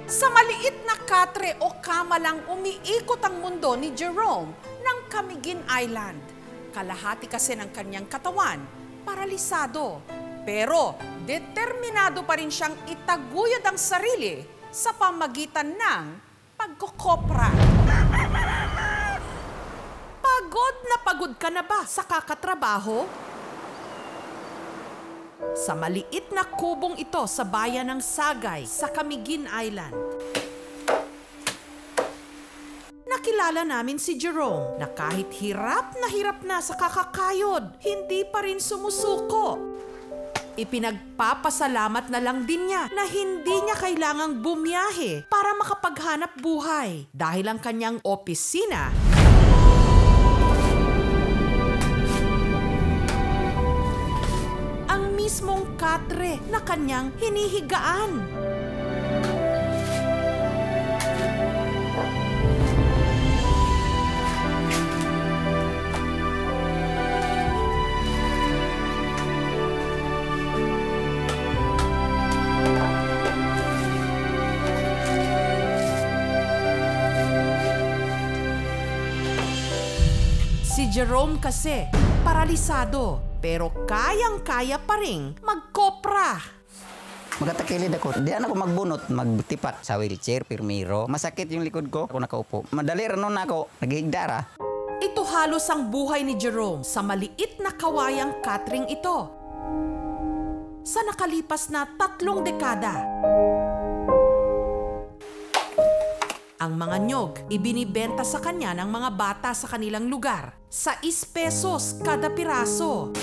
Sa maliit na katre o kama lang umiikot ang mundo ni Jerome ng Camiguin Island. Kalahati kasi ng kanyang katawan, paralisado. Pero determinado pa rin siyang itaguyod ang sarili sa pamagitan ng pagkokopra. Pagod na pagod ka na ba sa kakatrabaho? Sa maliit na kubong ito sa bayan ng Sagay sa Camiguin Island, nakilala namin si Jerome na kahit hirap na sa kakakayod, hindi pa rin sumusuko. Ipinagpapasalamat na lang din niya na hindi niya kailangang bumiyahe para makapaghanap buhay dahil ang kanyang opisina ang mismong katre na kanyang hinihigaan. Si Jerome kasi, paralisado, pero kayang-kaya pa rin magkopra. Magatakilid ako. Di ako magbunot, magtipat sa wheelchair, pirmiro. Masakit yung likod ko. Ako nakaupo. Madali rin nun ako. Naghihigdara. Ito halos ang buhay ni Jerome sa maliit na kawayang catering ito. Sa nakalipas na 3 dekada. Ang mga nyog, ibinibenta sa kanya ng mga bata sa kanilang lugar. 6 pesos kada piraso.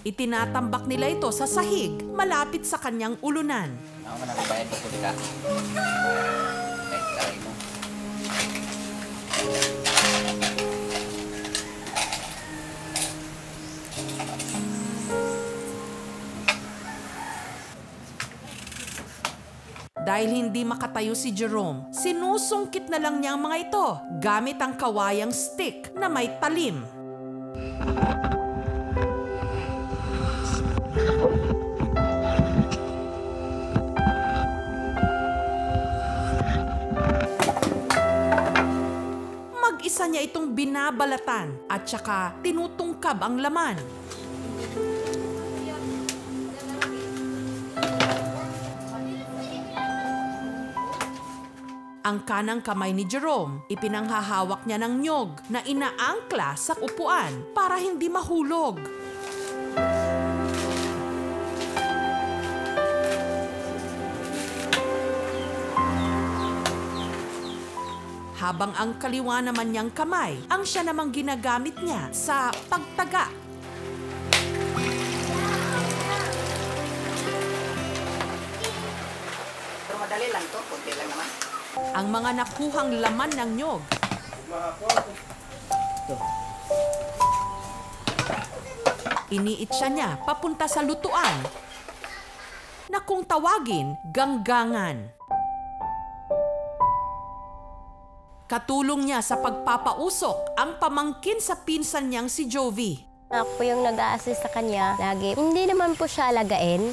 Itinatambak nila ito sa sahig, malapit sa kanyang ulunan. Dahil hindi makatayo si Jerome, sinusungkit na lang niya ang mga ito gamit ang kawayang stick na may talim. Mag-isa niya itong binabalatan at saka tinutungkab ang laman. Ang kanang kamay ni Jerome, ipinanghahawak niya ng nyog na inaangkla sa upuan para hindi mahulog. Habang ang kaliwa naman niyang kamay, ang siya namang ginagamit niya sa pagtaga. Pero madali lang to, kunti lang naman. Ang mga nakuhang laman ng nyog iniitsa niya papunta sa lutuan na kung tawagin ganggangan. Katulong niya sa pagpapausok ang pamangkin sa pinsan niyang si Jovi. Ako po yung nag-a-assist sa kanya lagi. Hindi naman po siya alagain.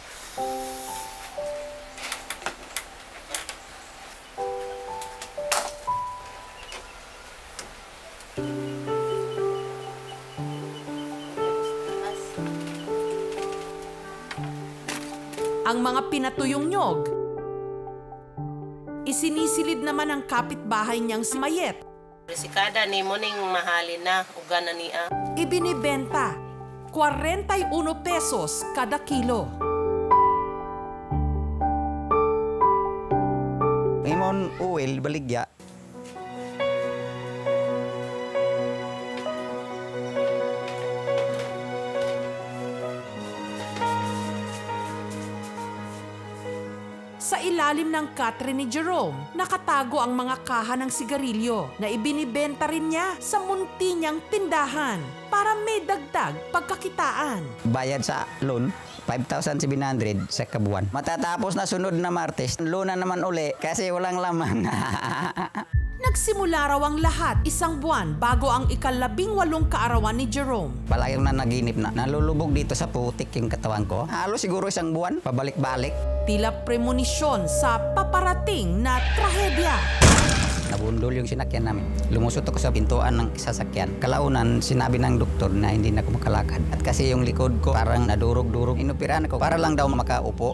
Ang mga pinatuyong nyog, isinisilid naman ang kapitbahay niyang si Mayet. Sikada ni mo ning mahalin na, uga na niya. Ibinibenta, 41 pesos kada kilo. Imon uwil, baligya. Sa ilalim ng katre ni Jerome, nakatago ang mga kaha ng sigarilyo na ibinibenta rin niya sa munti niyang tindahan. para may dagdag pagkakitaan. Bayad sa loan, 5,700 sa kabuan. Matatapos na sunod na Martes, loan na naman uli kasi walang laman. Nagsimula raw ang lahat 1 buwan bago ang ika-18 kaarawan ni Jerome. Palagi na naginip na nalulubog dito sa putik yung katawan ko. Halos siguro 1 buwan, pabalik-balik. Tila premonisyon sa paparating na trahedya. Nabundol yung sinakyan namin. Lumusot ako sa pintuan ng sasakyan. Kalaunan, sinabi ng doktor na hindi na ako makalakad. At kasi yung likod ko parang nadurog-durog. Inoperahan ako para lang daw makaupo.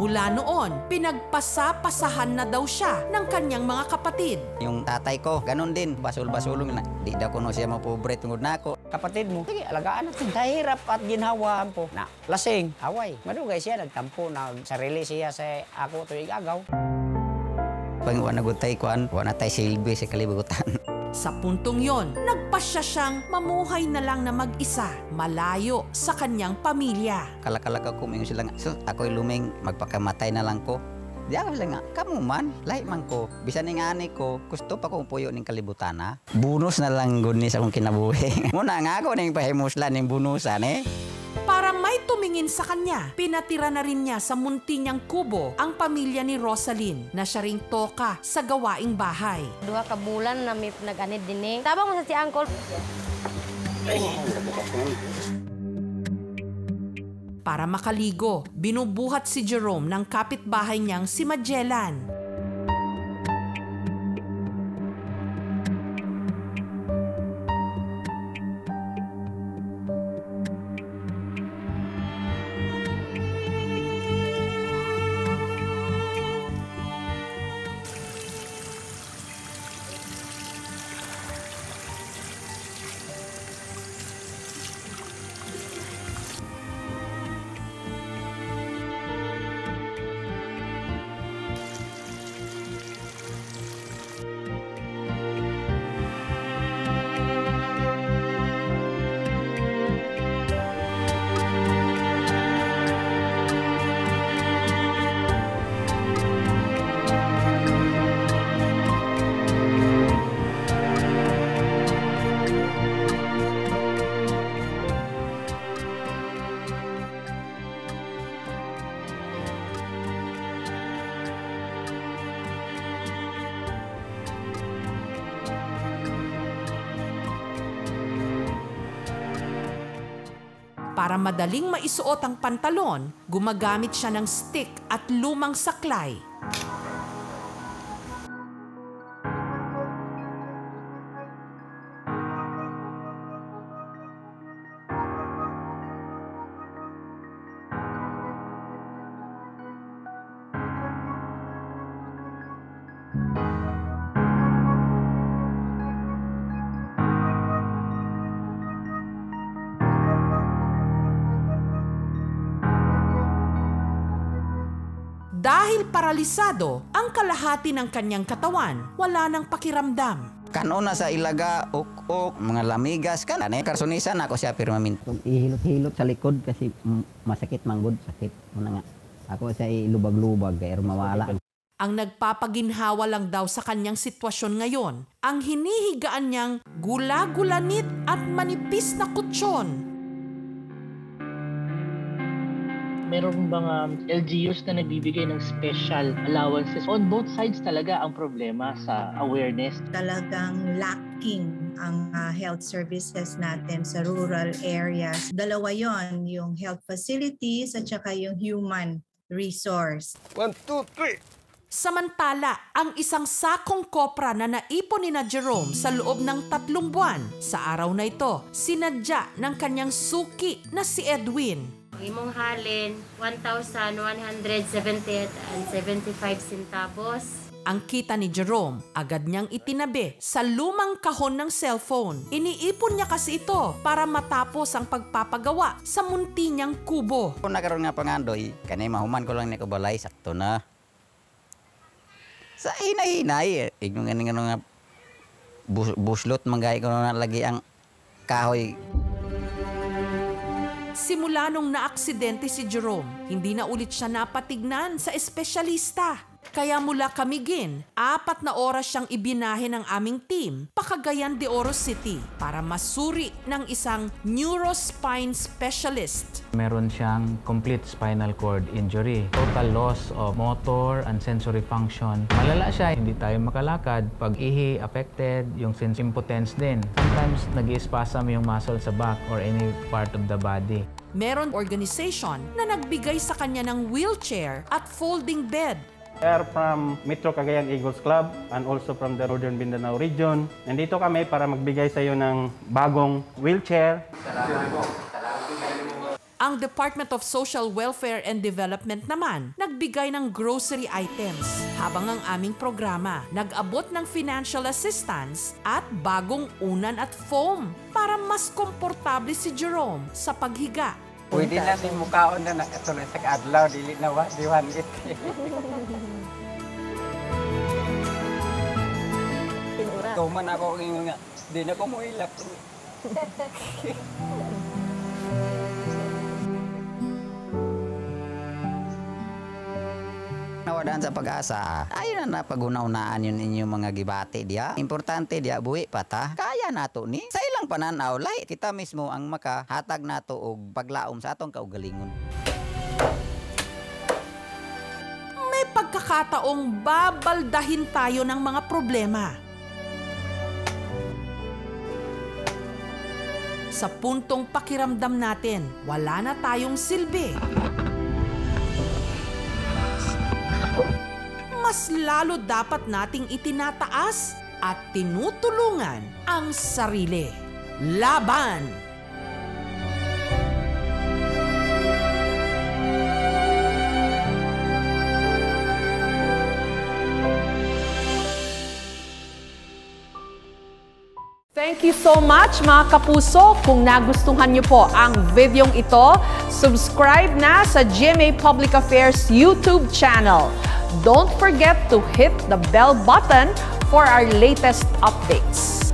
Mula noon, pinagpasa-pasahan na daw siya ng kanyang mga kapatid. Yung tatay ko, ganun din. Basul-basulong na. Di daw kuno siya mapobre tungod na ako. Kapatid mo, sige, alagaan natin. Dahirap at ginhawa po na lasing, away. Madugay siya, nagtampo, nagsarili siya sa ako tuwing agaw. Pag wanagutay kuan, wana tay silbi sa kalibutan. Sa puntong yon, nagpasya siyang mamuhay na lang na mag-isa, malayo sa kanyang pamilya. Kalak-kalak ako, mingon sila nga, so ako'y luming, magpakamatay na lang ko. Di ako sila nga, kamu man, lahi man ko. Bisan ni nga ko, gusto pa kong puyo ng kalibutan ha. Bonus na lang gunis akong kinabuhi. Muna nga ako ng pahimuslan ng bonusan eh. Para may tumingin sa kanya, pinatira na rin niya sa munti niyang kubo ang pamilya ni Rosalyn na siya ring toka sa gawaing bahay. 2 ka bulan na may nag-anid din eh. Tabang mo sa si Uncle. Para makaligo, binubuhat si Jerome ng kapitbahay niyang si Magellan. Para madaling maisuot ang pantalon, gumagamit siya ng stick at lumang saklay. Dahil paralisado ang kalahati ng kanyang katawan, wala nang pakiramdam. Kanon na sa ilaga, uk-uk, mga lamigas, kanane, karsonisan ako siya pirmamin. Ihilot-hilot sa likod kasi masakit manggod, sakit. Muna nga, ako sa ilubag-lubag, kaya mawala. Ang nagpapaginhawa lang daw sa kanyang sitwasyon ngayon, ang hinihigaan niyang gula-gulanit at manipis na kutsyon. Meron bang LGUs na nagbibigay ng special allowances? On both sides talaga ang problema sa awareness. Talagang lacking ang health services natin sa rural areas. Dalawa yon, yung health facilities at saka yung human resource. 1, 2, 3. Samantala, ang isang sakong kopra na naipon ni na Jerome sa loob ng 3 buwan, sa araw na ito, sinadya ng kanyang suki na si Edwin. Imong halin, 1,178.75 centavos. Ang kita ni Jerome, agad niyang itinabi sa lumang kahon ng cellphone. Iniipon niya kasi ito para matapos ang pagpapagawa sa munti niyang kubo. Kung nakaroon nga pangandoy, kanay mahuman ko lang ni kabalay, sakto na. Sa hinay-hinay, igno nga buslot, manggay ko na lagi ang kahoy. Simula nung naaksidente si Jerome, hindi na ulit siya napatignan sa espesyalista. Kaya mula Camiguin, 4 na oras siyang ibinahe ng aming team pa Cagayan de Oro City para masuri ng isang neurospine specialist. Meron siyang complete spinal cord injury, total loss of motor and sensory function. Malala siya, hindi tayo makalakad. Pag ihi affected, yung sense impotence din. Sometimes nag-i-spasm yung muscle sa back or any part of the body. Meron organization na nagbigay sa kanya ng wheelchair at folding bed. We are from Metro Cagayan Eagles Club and also from the Northern Mindanao region. Nandito kami para magbigay sa iyo ng bagong wheelchair. Ang Department of Social Welfare and Development naman nagbigay ng grocery items, habang ang aming programa nag-abot ng financial assistance at bagong unan at foam para mas komportable si Jerome sa paghiga. Pwede na ni mukaon na nakatuloy sa adlaw, dili na wa, diwanit. Tuman ako nga, di na ko mo ilap. Nawadaan sa pag-asa, ayun na napag-unaunaan yun inyong mga gibati diya. Importante diya, buhi pa ta. Kaya nato ni. Sa ilang pananaw, lahi kita mismo ang makahatag nato og paglaom sa atong kaugalingon. May pagkakataong babaldahin tayo ng mga problema. Sa puntong pakiramdam natin, wala na tayong silbi. Mas lalo dapat nating itinataas at tinutulungan ang sarili. Laban! Thank you so much mga kapuso. Kung nagustuhan niyo po ang videong ito, subscribe na sa GMA Public Affairs YouTube channel. Don't forget to hit the bell button for our latest updates.